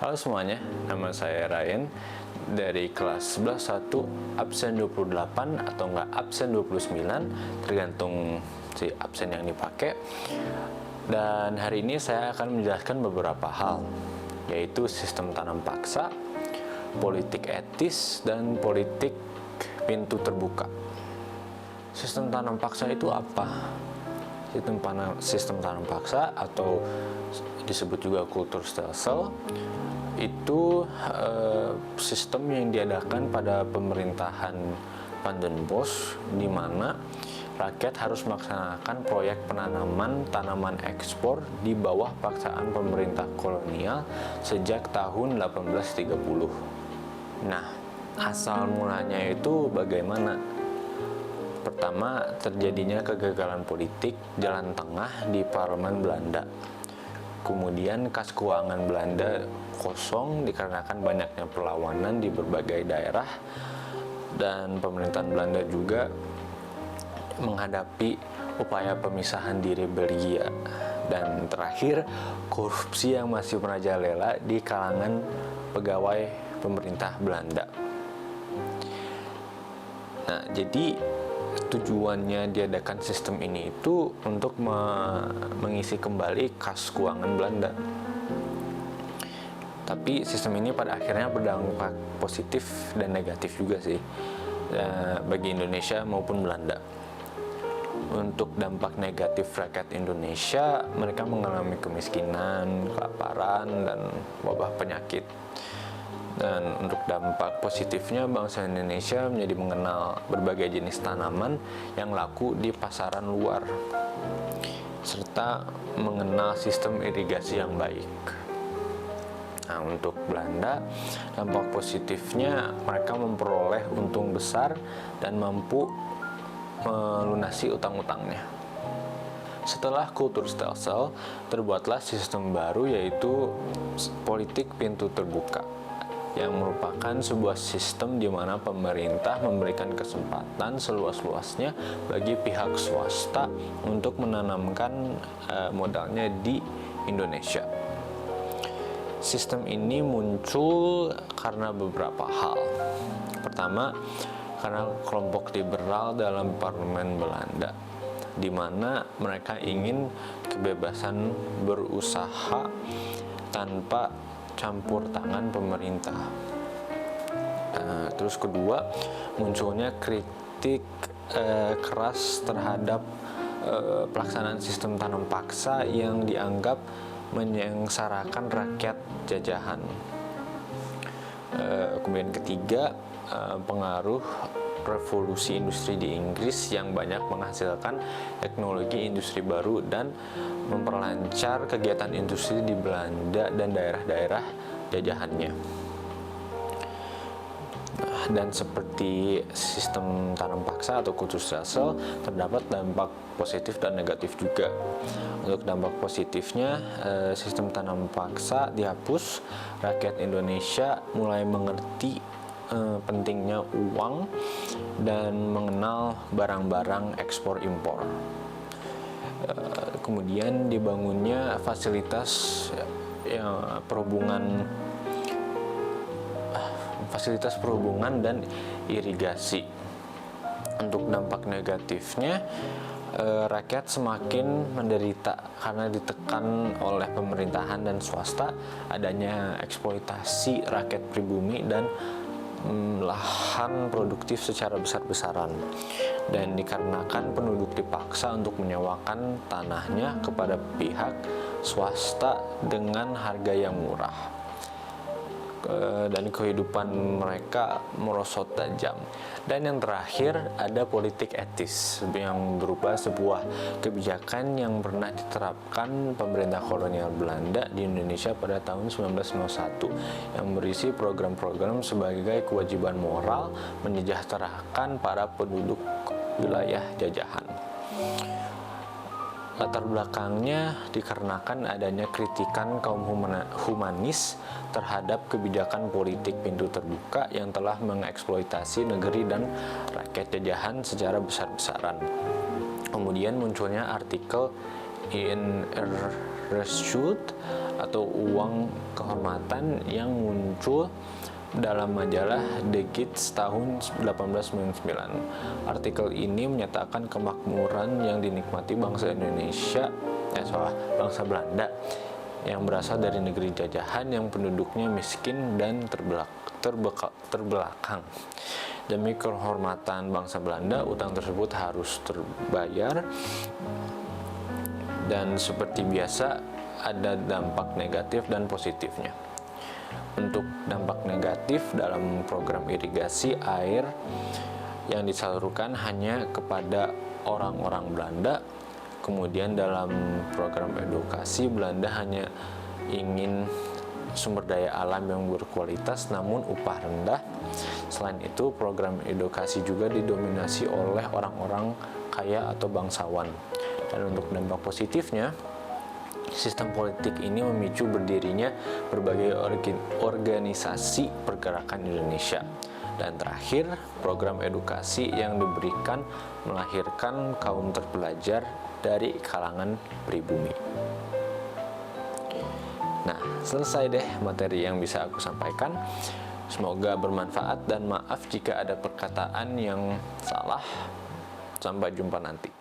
Halo semuanya, nama saya Ryan dari kelas 11 absen 28 atau enggak absen 29, tergantung si absen yang dipakai. Dan hari ini saya akan menjelaskan beberapa hal, yaitu sistem tanam paksa, politik etis, dan politik pintu terbuka. Sistem tanam paksa itu apa? Sistem tanam paksa atau disebut juga kultur stem cell itu sistem yang diadakan pada pemerintahan Van den Bosch, di mana rakyat harus melaksanakan proyek penanaman tanaman ekspor di bawah paksaan pemerintah kolonial sejak tahun 1830. Nah, asal mulanya itu bagaimana? Pertama, terjadinya kegagalan politik jalan tengah di parlemen Belanda. Kemudian kas keuangan Belanda kosong dikarenakan banyaknya perlawanan di berbagai daerah, dan pemerintahan Belanda juga menghadapi upaya pemisahan diri Belgia, dan terakhir korupsi yang masih merajalela di kalangan pegawai pemerintah Belanda. Nah, jadi tujuannya diadakan sistem ini itu untuk mengisi kembali kas keuangan Belanda. Tapi sistem ini pada akhirnya berdampak positif dan negatif juga sih bagi Indonesia maupun Belanda. Untuk dampak negatif rakyat Indonesia, mereka mengalami kemiskinan, kelaparan, dan wabah penyakit. Dan untuk dampak positifnya, bangsa Indonesia menjadi mengenal berbagai jenis tanaman yang laku di pasaran luar, serta mengenal sistem irigasi yang baik. Nah, untuk Belanda, dampak positifnya mereka memperoleh untung besar dan mampu melunasi utang-utangnya. Setelah kultur stem cell, terbuatlah sistem baru, yaitu politik pintu terbuka, yang merupakan sebuah sistem di mana pemerintah memberikan kesempatan seluas-luasnya bagi pihak swasta untuk menanamkan modalnya di Indonesia. Sistem ini muncul karena beberapa hal. Pertama, karena kelompok liberal dalam parlemen Belanda, di mana mereka ingin kebebasan berusaha tanpa campur tangan pemerintah. Terus kedua, munculnya kritik keras terhadap pelaksanaan sistem tanam paksa yang dianggap menyengsarakan rakyat jajahan. Kemudian ketiga, pengaruh revolusi industri di Inggris yang banyak menghasilkan teknologi industri baru dan memperlancar kegiatan industri di Belanda dan daerah-daerah jajahannya. Dan seperti sistem tanam paksa atau kultur stem cell, terdapat dampak positif dan negatif juga. Untuk dampak positifnya, sistem tanam paksa dihapus, rakyat Indonesia mulai mengerti pentingnya uang dan mengenal barang-barang ekspor impor. Kemudian dibangunnya fasilitas perhubungan dan irigasi. Untuk dampak negatifnya, rakyat semakin menderita karena ditekan oleh pemerintahan dan swasta, adanya eksploitasi rakyat pribumi dan lahan produktif secara besar-besaran, dan dikarenakan penduduk dipaksa untuk menyewakan tanahnya kepada pihak swasta dengan harga yang murah, dan kehidupan mereka merosot tajam. Dan yang terakhir, ada politik etis yang berupa sebuah kebijakan yang pernah diterapkan pemerintah kolonial Belanda di Indonesia pada tahun 1901, yang berisi program-program sebagai kewajiban moral menyejahterakan para penduduk wilayah jajahan. Latar belakangnya dikarenakan adanya kritikan kaum humanis terhadap kebijakan politik pintu terbuka yang telah mengeksploitasi negeri dan rakyat jajahan secara besar-besaran. Kemudian munculnya artikel in Reshoot atau uang kehormatan yang muncul dalam majalah The Kids tahun 1899. Artikel ini menyatakan kemakmuran yang dinikmati bangsa bangsa Belanda yang berasal dari negeri jajahan yang penduduknya miskin dan terbelakang. Demi kehormatan bangsa Belanda, utang tersebut harus terbayar, dan seperti biasa ada dampak negatif dan positifnya. Untuk dampak negatif dalam program irigasi air yang disalurkan hanya kepada orang-orang Belanda. Kemudian dalam program edukasi, Belanda hanya ingin sumber daya alam yang berkualitas namun upah rendah. Selain itu, program edukasi juga didominasi oleh orang-orang kaya atau bangsawan. Dan untuk dampak positifnya, sistem politik ini memicu berdirinya berbagai organisasi pergerakan Indonesia. Dan terakhir, program edukasi yang diberikan melahirkan kaum terpelajar dari kalangan pribumi. Nah, selesai deh materi yang bisa aku sampaikan. Semoga bermanfaat dan maaf jika ada perkataan yang salah. Sampai jumpa nanti.